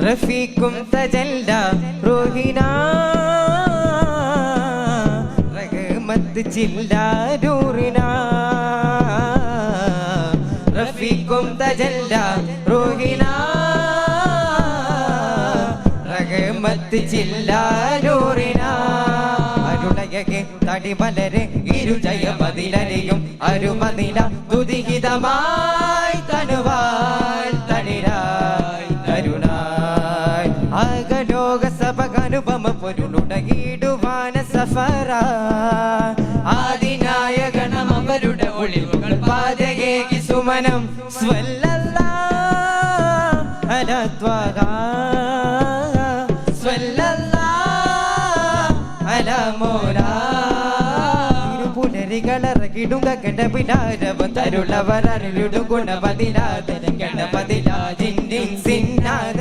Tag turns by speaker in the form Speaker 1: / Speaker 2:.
Speaker 1: റഫീഖും തജല്ല റൂഹിനാ റഹ്മത്ത് ചില്ലാരൂറിനാ റഫീഖും തജല്ല റൂഹിനാ റഹ്മത്ത് ചില്ലാരൂറിനാ അരുളയകെ തടിമലരെ ഇരുജയമതിലരിയും അരുമതില തുതിഹിതമായി തനുവാൽ തളിരായി തരുണായി ആകലോക സഭകനുപമ പൊരുളുടകിടുവാന സഫറ ആദിനായകണം അവരുടെ ഒളിവുകൾ പാതകേകി സുമനം സ്വല്ലല്ലാഹ് അലാ ത്വഹ ിടും കണ്ടപിലാരവം തരുളവരരുടും ഗുണപതിലാതരം കണ്ടപതിലാ ജിൻ സിന്നാദ